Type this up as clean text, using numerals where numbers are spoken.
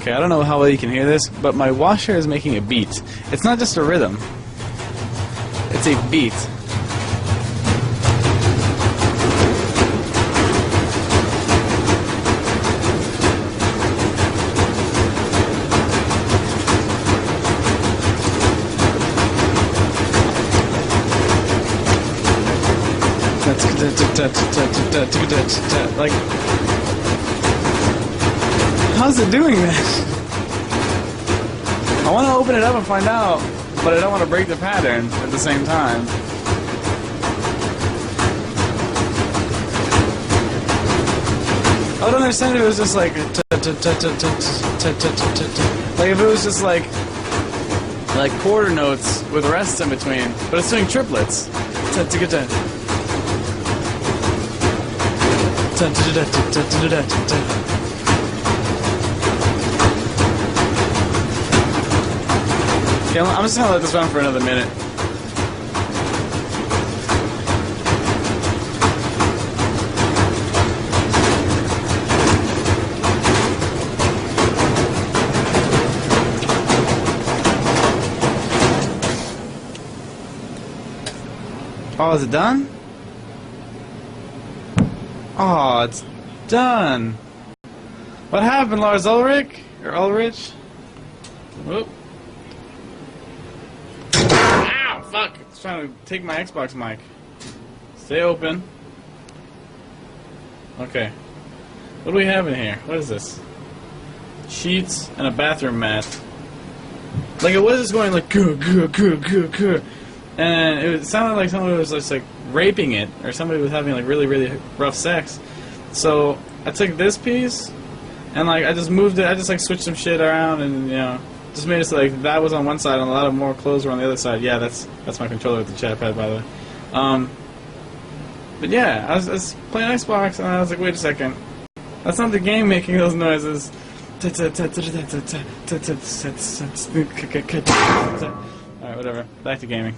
Okay, I don't know how well you can hear this, but my washer is making a beat. It's not just a rhythm. It's a beat. Like, how's it doing that? I want to open it up and find out, but I don't want to break the pattern at the same time. I don't understand if it was just like if it was just like quarter notes with rests in between, but it's doing triplets. Okay, I'm just gonna let this run for another minute. Oh, is it done? Oh, it's done. What happened, Lars Ulrich? Or Ulrich? Whoop. Ow, fuck! It's trying to take my Xbox mic. Stay open. Okay. What do we have in here? What is this? Sheets and a bathroom mat. Like, it was just going like, gah. And it sounded like somebody was just like raping it, or somebody was having like really rough sex. So I took this piece and like I just moved it. I just like switched some shit around and just made it so like that was on one side and a lot of more clothes were on the other side. Yeah, that's my controller with the chat pad, by the way. But yeah, I was playing Xbox and I was like, wait a second, that's not the game making those noises. Alright, whatever. Back to gaming.